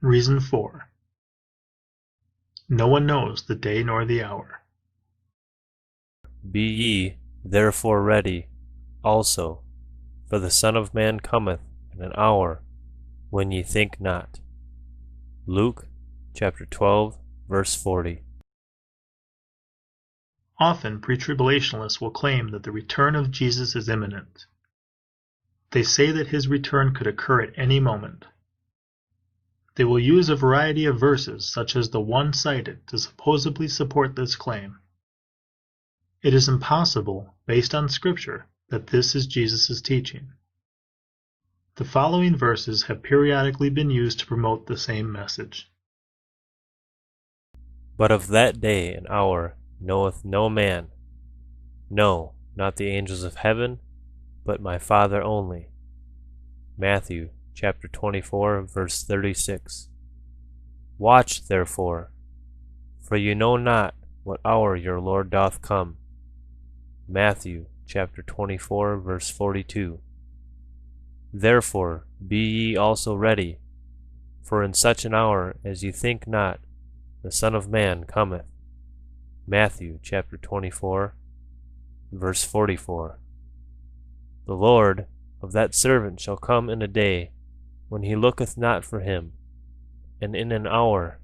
Reason 4. No one knows the day nor the hour. Be ye therefore ready also, for the Son of Man cometh in an hour when ye think not. Luke chapter 12, verse 40. Often pretribulationists will claim that the return of Jesus is imminent. They say that his return could occur at any moment. They will use a variety of verses, such as the one cited, to supposedly support this claim. It is impossible, based on Scripture, that this is Jesus' teaching. The following verses have periodically been used to promote the same message. But of that day and hour knoweth no man, no, not the angels of heaven, but my Father only. Matthew chapter 24, verse 36. Watch therefore, for you know not what hour your Lord doth come. Matthew chapter 24, verse 42. Therefore be ye also ready, for in such an hour as ye think not, the Son of Man cometh. Matthew chapter 24, verse 44. The Lord of that servant shall come in a day when he looketh not for him, and in an hour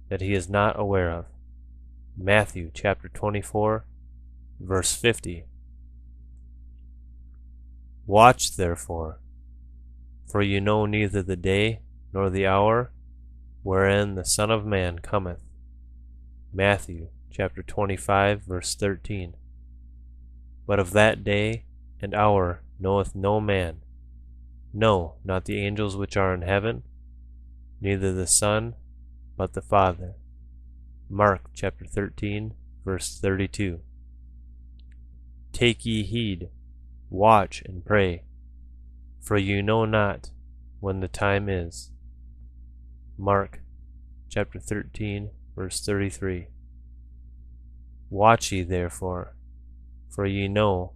that he is not aware of. Matthew chapter 24, verse 50. Watch therefore, for you know neither the day nor the hour wherein the Son of Man cometh. Matthew chapter 25, verse 13. But of that day and hour knoweth no man, no, not the angels which are in heaven, neither the Son, but the Father. Mark chapter 13, verse 32. Take ye heed, watch and pray, for you know not when the time is. Mark chapter 13, verse 33. Watch ye therefore, for ye know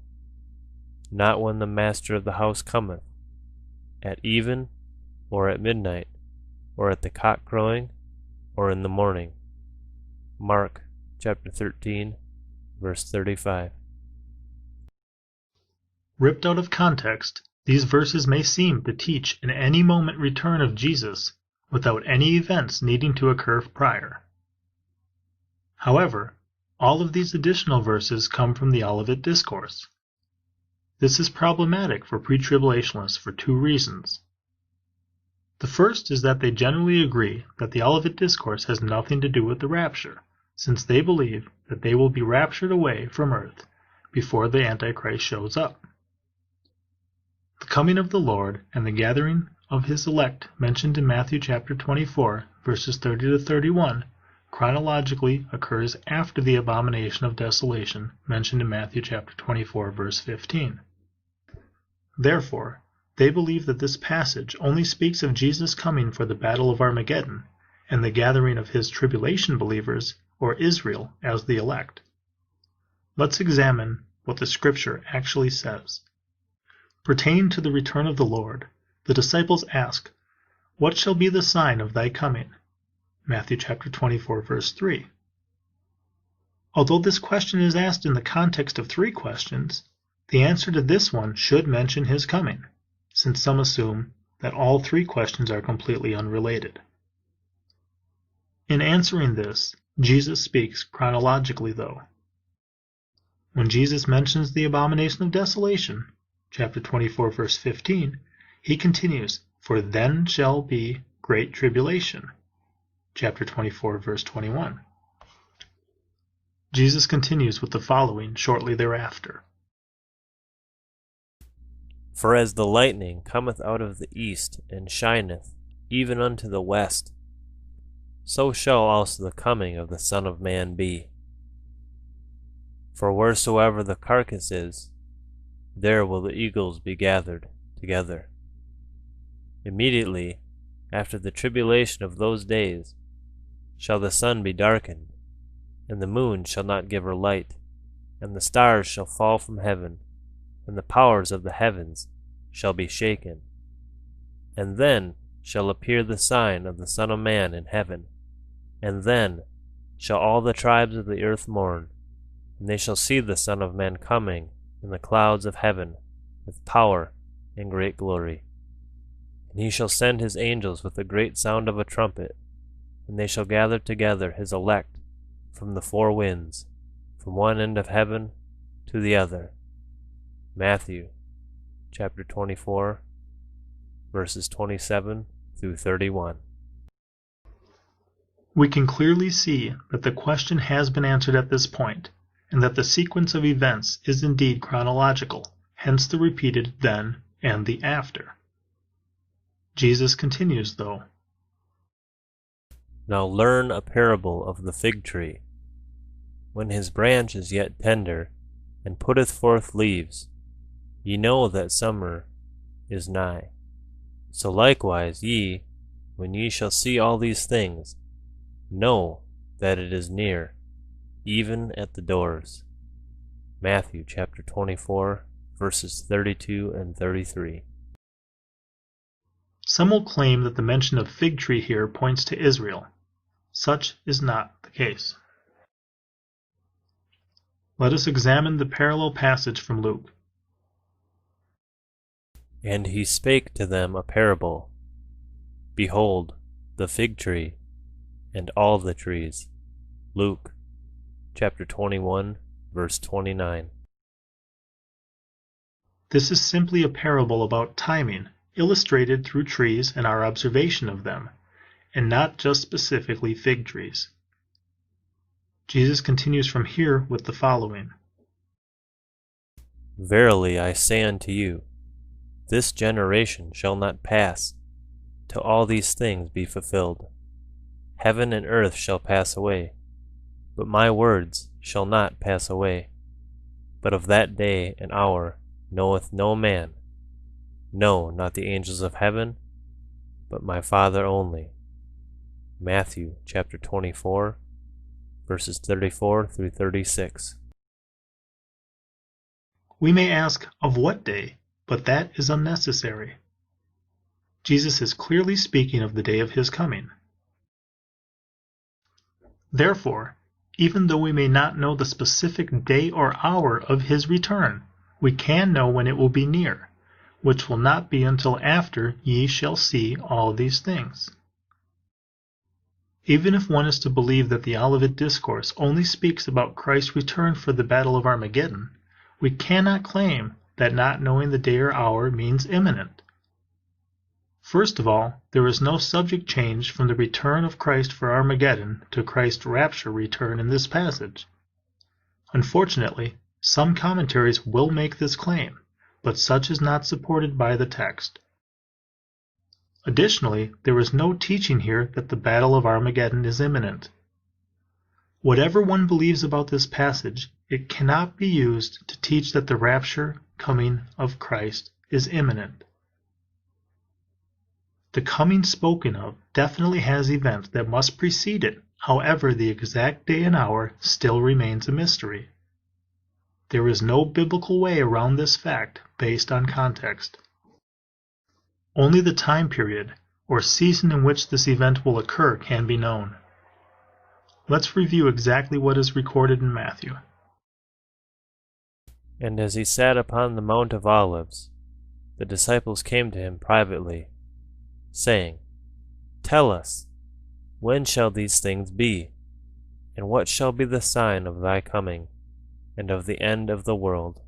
not when the master of the house cometh, at even, or at midnight, or at the cock crowing, or in the morning. Mark chapter 13, verse 35. Ripped out of context, these verses may seem to teach an any moment return of Jesus without any events needing to occur prior. However, all of these additional verses come from the Olivet Discourse. This is problematic for pre-tribulationists for two reasons. The first is that they generally agree that the Olivet Discourse has nothing to do with the rapture, since they believe that they will be raptured away from earth before the Antichrist shows up. The coming of the Lord and the gathering of his elect mentioned in Matthew chapter 24, verses 30 to 31, chronologically occurs after the abomination of desolation mentioned in Matthew chapter 24, verse 15. Therefore, they believe that this passage only speaks of Jesus coming for the battle of Armageddon and the gathering of his tribulation believers, or Israel, as the elect. Let's examine what the Scripture actually says. Pertaining to the return of the Lord, the disciples ask, "What shall be the sign of thy coming?" Matthew chapter 24, verse 3. Although this question is asked in the context of three questions, the answer to this one should mention his coming, since some assume that all three questions are completely unrelated. In answering this, Jesus speaks chronologically, though. When Jesus mentions the abomination of desolation, chapter 24, verse 15, he continues, "For then shall be great tribulation," chapter 24, verse 21. Jesus continues with the following shortly thereafter. For as the lightning cometh out of the east, and shineth even unto the west, so shall also the coming of the Son of Man be. For wheresoever the carcass is, there will the eagles be gathered together. Immediately after the tribulation of those days shall the sun be darkened, and the moon shall not give her light, and the stars shall fall from heaven, and the powers of the heavens shall be shaken. And then shall appear the sign of the Son of Man in heaven. And then shall all the tribes of the earth mourn, and they shall see the Son of Man coming in the clouds of heaven with power and great glory. And he shall send his angels with a great sound of a trumpet, and they shall gather together his elect from the four winds, from one end of heaven to the other. Matthew chapter 24, verses 27 through 31. We can clearly see that the question has been answered at this point, and that the sequence of events is indeed chronological, hence the repeated then and the after. Jesus continues, though. Now learn a parable of the fig tree. When his branch is yet tender, and putteth forth leaves, ye know that summer is nigh. So likewise ye, when ye shall see all these things, know that it is near, even at the doors. Matthew chapter 24, verses 32 and 33. Some will claim that the mention of fig tree here points to Israel. Such is not the case. Let us examine the parallel passage from Luke. And he spake to them a parable. Behold, the fig tree, and all the trees. Luke chapter 21, verse 29. This is simply a parable about timing, illustrated through trees and our observation of them, and not just specifically fig trees. Jesus continues from here with the following. Verily I say unto you, this generation shall not pass, till all these things be fulfilled. Heaven and earth shall pass away, but my words shall not pass away. But of that day and hour knoweth no man, no, not the angels of heaven, but my Father only. Matthew chapter 24, verses 34 through 36. We may ask, of what day? But that is unnecessary. Jesus is clearly speaking of the day of his coming. Therefore, even though we may not know the specific day or hour of his return, we can know when it will be near, which will not be until after ye shall see all these things. Even if one is to believe that the Olivet Discourse only speaks about Christ's return for the Battle of Armageddon, we cannot claim that not knowing the day or hour means imminent. First of all, there is no subject change from the return of Christ for Armageddon to Christ's rapture return in this passage. Unfortunately, some commentaries will make this claim, but such is not supported by the text. Additionally, there is no teaching here that the Battle of Armageddon is imminent. Whatever one believes about this passage, it cannot be used to teach that the rapture coming of Christ is imminent. The coming spoken of definitely has events that must precede it, however the exact day and hour still remains a mystery. There is no biblical way around this fact based on context. Only the time period, or season in which this event will occur, can be known. Let's review exactly what is recorded in Matthew. And as he sat upon the Mount of Olives, the disciples came to him privately, saying, Tell us, when shall these things be? And what shall be the sign of thy coming, and of the end of the world?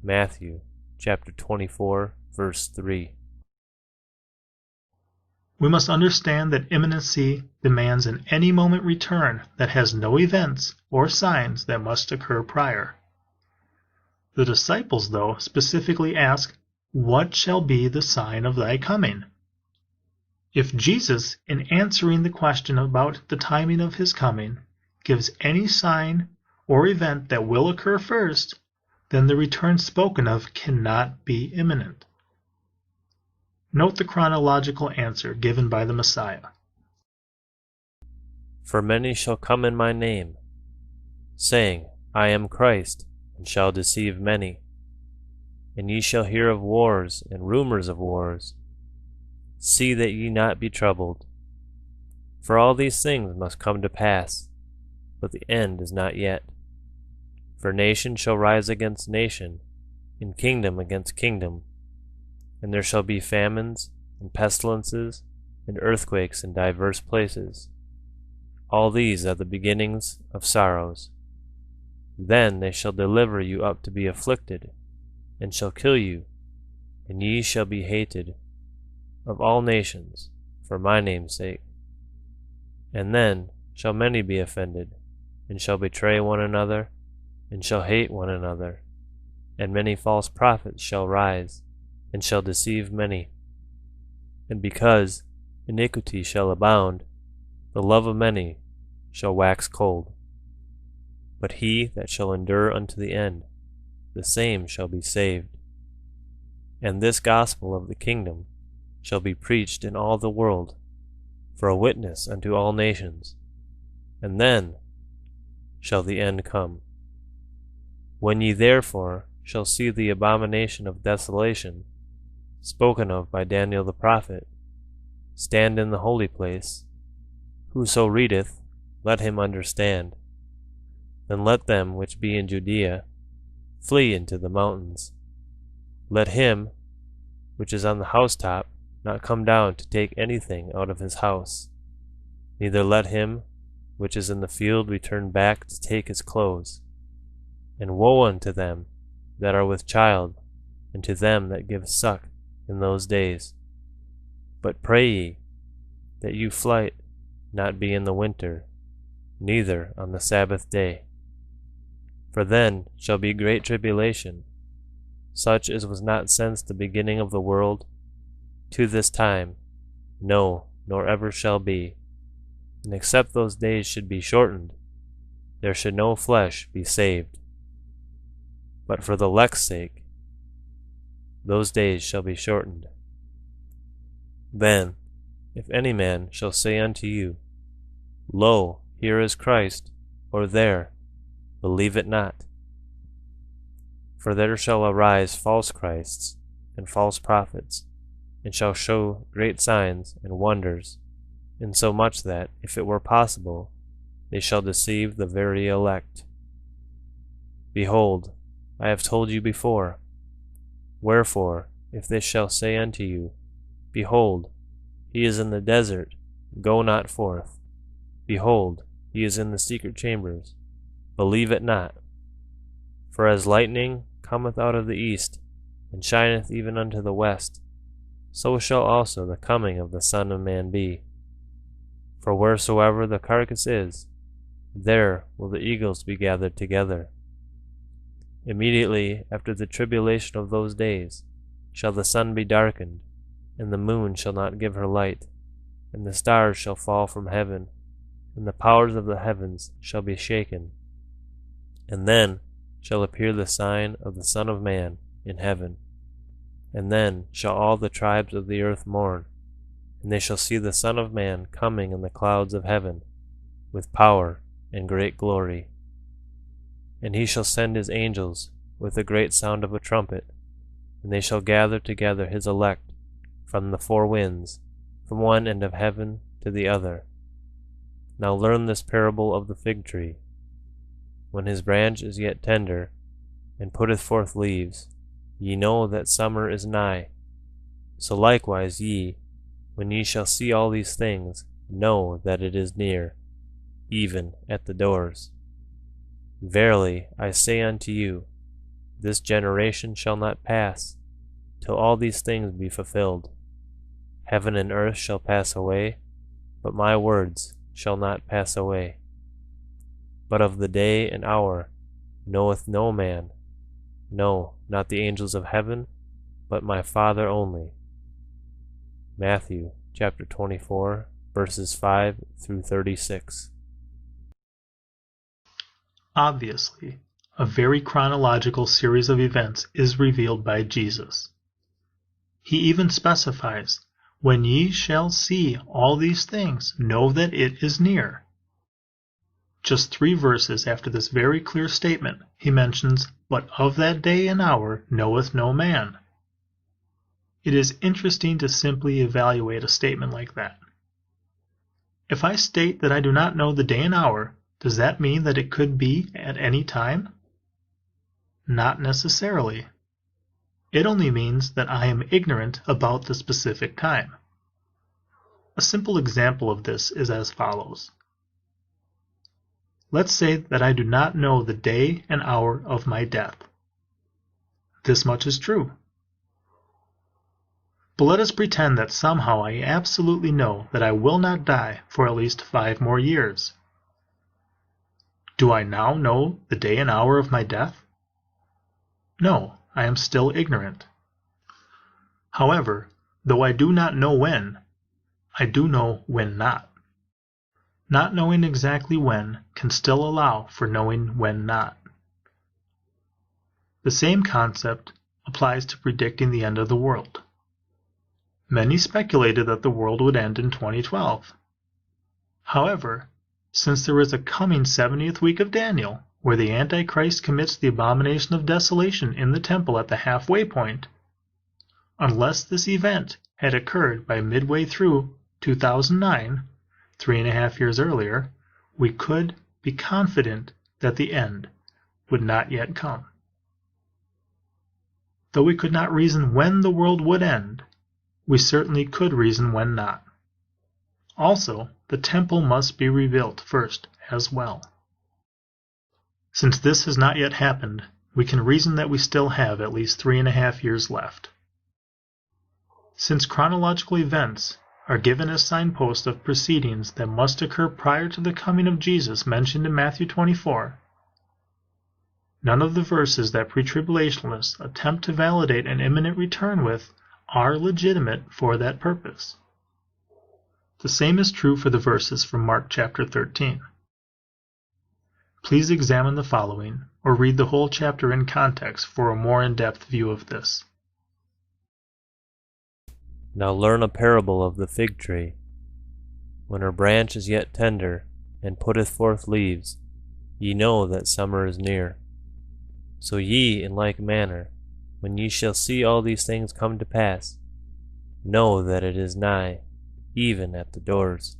Matthew chapter 24, verse 3. We must understand that imminency demands an any moment return that has no events or signs that must occur prior. The disciples, though, specifically ask, What shall be the sign of thy coming? If Jesus, in answering the question about the timing of his coming, gives any sign or event that will occur first, then the return spoken of cannot be imminent. Note the chronological answer given by the Messiah. For many shall come in my name, saying, I am Christ, and shall deceive many. And ye shall hear of wars and rumors of wars. See that ye not be troubled. For all these things must come to pass, but the end is not yet. For nation shall rise against nation, and kingdom against kingdom. And there shall be famines, and pestilences, and earthquakes in divers places. All these are the beginnings of sorrows. Then they shall deliver you up to be afflicted, and shall kill you, and ye shall be hated of all nations for my name's sake. And then shall many be offended, and shall betray one another, and shall hate one another. And many false prophets shall rise, and shall deceive many. And because iniquity shall abound, the love of many shall wax cold. But he that shall endure unto the end, the same shall be saved. And this gospel of the kingdom shall be preached in all the world, for a witness unto all nations, and then shall the end come. When ye therefore shall see the abomination of desolation, spoken of by Daniel the prophet, stand in the holy place, whoso readeth, let him understand. Then let them which be in Judea flee into the mountains. Let him which is on the housetop not come down to take anything out of his house, neither let him which is in the field return back to take his clothes. And woe unto them that are with child, and to them that give suck in those days. But pray ye that you flight not be in the winter, neither on the Sabbath day. For then shall be great tribulation, such as was not since the beginning of the world to this time, no, nor ever shall be. And except those days should be shortened, there should no flesh be saved. But for the elect's sake, those days shall be shortened. Then, if any man shall say unto you, Lo, here is Christ, or there, believe it not. For there shall arise false Christs and false prophets, and shall show great signs and wonders, insomuch that, if it were possible, they shall deceive the very elect. Behold, I have told you before. Wherefore, if they shall say unto you, Behold, he is in the desert, go not forth. Behold, he is in the secret chambers, believe it not. For as lightning cometh out of the east, and shineth even unto the west, so shall also the coming of the Son of Man be. For wheresoever the carcass is, there will the eagles be gathered together. Immediately after the tribulation of those days shall the sun be darkened, and the moon shall not give her light, and the stars shall fall from heaven, and the powers of the heavens shall be shaken. And then shall appear the sign of the Son of Man in heaven. And then shall all the tribes of the earth mourn, and they shall see the Son of Man coming in the clouds of heaven, with power and great glory. And he shall send his angels with a great sound of a trumpet, and they shall gather together his elect from the four winds, from one end of heaven to the other. Now learn this parable of the fig tree. When his branch is yet tender, and putteth forth leaves, ye know that summer is nigh. So likewise ye, when ye shall see all these things, know that it is near, even at the doors. Verily I say unto you, this generation shall not pass, till all these things be fulfilled. Heaven and earth shall pass away, but my words shall not pass away. But of the day and hour knoweth no man, no, not the angels of heaven, but my Father only. Matthew chapter 24, verses 5 through 36. Obviously, a very chronological series of events is revealed by Jesus. He even specifies, When ye shall see all these things, know that it is near. Just 3 verses after this very clear statement, he mentions, But of that day and hour knoweth no man. It is interesting to simply evaluate a statement like that. If I state that I do not know the day and hour, does that mean that it could be at any time? Not necessarily. It only means that I am ignorant about the specific time. A simple example of this is as follows. Let's say that I do not know the day and hour of my death. This much is true. But let us pretend that somehow I absolutely know that I will not die for at least 5 more years. Do I now know the day and hour of my death? No, I am still ignorant. However, though I do not know when, I do know when not. Not knowing exactly when can still allow for knowing when not. The same concept applies to predicting the end of the world. Many speculated that the world would end in 2012. However, since there is a coming 70th week of Daniel, where the Antichrist commits the abomination of desolation in the temple at the halfway point, unless this event had occurred by midway through 2009, 3.5 years earlier, we could be confident that the end would not yet come. Though we could not reason when the world would end, we certainly could reason when not. Also, the temple must be rebuilt first as well. Since this has not yet happened, we can reason that we still have at least 3.5 years left. Since chronological events are given as signposts of proceedings that must occur prior to the coming of Jesus mentioned in Matthew 24, none of the verses that pretribulationists attempt to validate an imminent return with are legitimate for that purpose. The same is true for the verses from Mark chapter 13. Please examine the following, or read the whole chapter in context for a more in-depth view of this. Now learn a parable of the fig tree. When her branch is yet tender, and putteth forth leaves, ye know that summer is near. So ye, in like manner, when ye shall see all these things come to pass, know that it is nigh, even at the doors.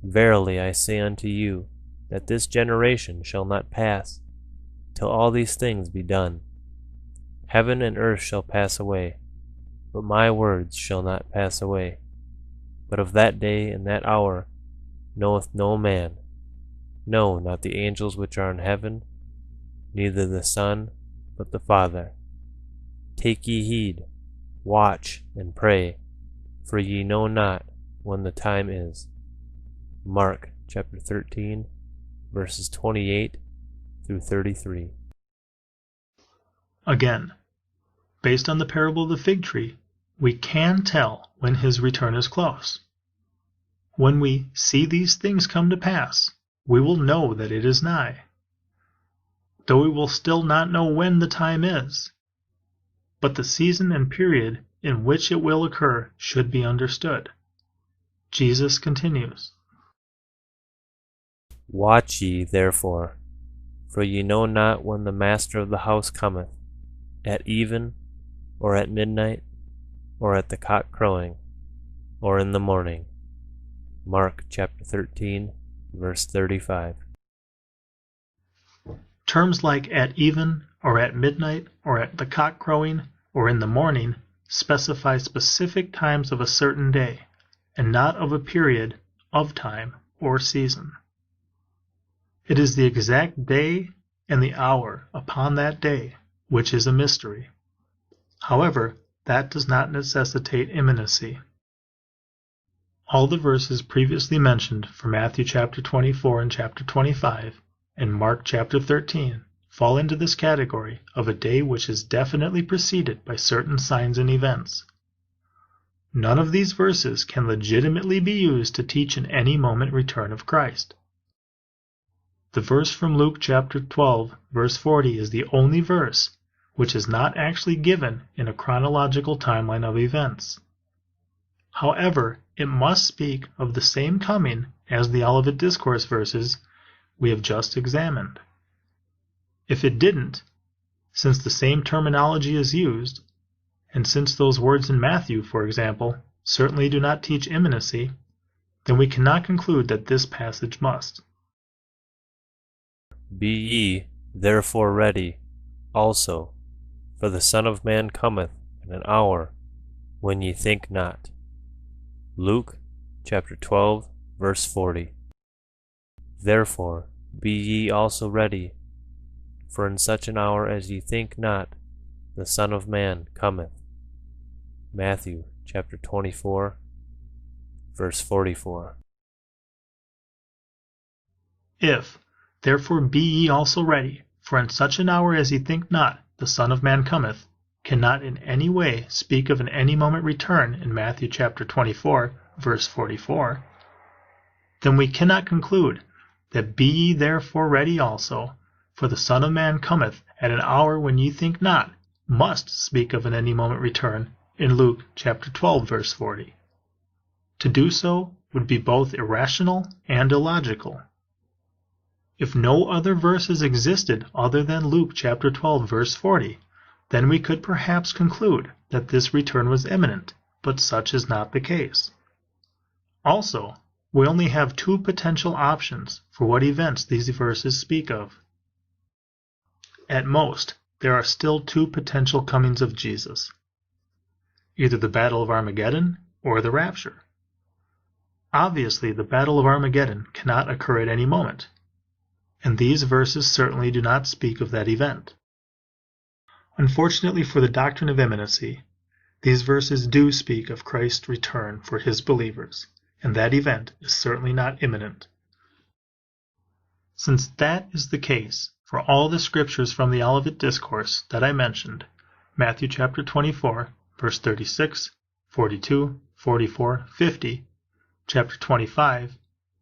Verily I say unto you, that this generation shall not pass, till all these things be done. Heaven and earth shall pass away, but my words shall not pass away. But of that day and that hour knoweth no man, no, not the angels which are in heaven, neither the Son, but the Father. Take ye heed, watch and pray, for ye know not when the time is. Mark chapter 13, verses 28 through 33. Again, based on the parable of the fig tree, we can tell when his return is close. When we see these things come to pass, we will know that it is nigh, though we will still not know when the time is. But the season and period in which it will occur should be understood. Jesus continues, Watch ye therefore, for ye know not when the master of the house cometh, at even, or at midnight, or at the cock crowing, or in the morning. Mark chapter 13, verse 35. Terms like at even, or at midnight, or at the cock crowing, or in the morning specify specific times of a certain day, and not of a period of time or season. It is the exact day and the hour upon that day which is a mystery. However, that does not necessitate imminency. All the verses previously mentioned for Matthew chapter 24 and chapter 25 and Mark chapter 13 fall into this category of a day which is definitely preceded by certain signs and events. None of these verses can legitimately be used to teach an any moment return of Christ. The verse from Luke chapter 12 verse 40 is the only verse which is not actually given in a chronological timeline of events. However, it must speak of the same coming as the Olivet Discourse verses we have just examined. If it didn't, since the same terminology is used, and since those words in Matthew, for example, certainly do not teach imminency, then we cannot conclude that this passage must. Be ye therefore ready also, for the Son of Man cometh in an hour when ye think not. Luke chapter 12, verse 40. Therefore be ye also ready, for in such an hour as ye think not, the Son of Man cometh. Matthew chapter 24, verse 44. If, therefore be ye also ready, for in such an hour as ye think not, the Son of Man cometh, cannot in any way speak of an any moment return in Matthew chapter 24, verse 44, then we cannot conclude that be ye therefore ready also, for the Son of Man cometh at an hour when ye think not, must speak of an any moment return in Luke chapter 12, verse 40. To do so would be both irrational and illogical. If no other verses existed other than Luke chapter 12, verse 40, then we could perhaps conclude that this return was imminent, but such is not the case. Also, we only have two potential options for what events these verses speak of. At most, there are still two potential comings of Jesus, either the Battle of Armageddon or the rapture. Obviously, the Battle of Armageddon cannot occur at any moment, and these verses certainly do not speak of that event. Unfortunately for the doctrine of imminency, these verses do speak of Christ's return for his believers, and that event is certainly not imminent. Since that is the case for all the scriptures from the Olivet Discourse that I mentioned, Matthew chapter 24, verse 36, 42, 44, 50, chapter 25,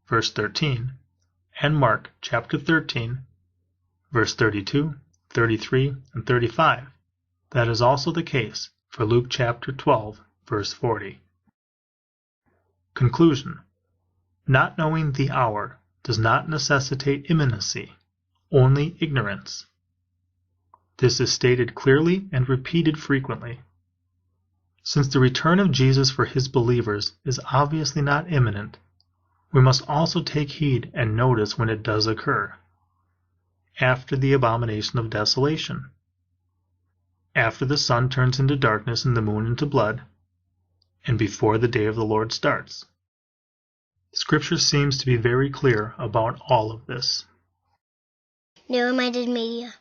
verse 13, and Mark chapter 13, verse 32, 33, and 35, that is also the case for Luke chapter 12, verse 40. Conclusion. Not knowing the hour does not necessitate imminency, only ignorance. This is stated clearly and repeated frequently. Since the return of Jesus for his believers is obviously not imminent, we must also take heed and notice when it does occur. After the abomination of desolation, after the sun turns into darkness and the moon into blood, and before the day of the Lord starts. Scripture seems to be very clear about all of this. Narrow-minded media.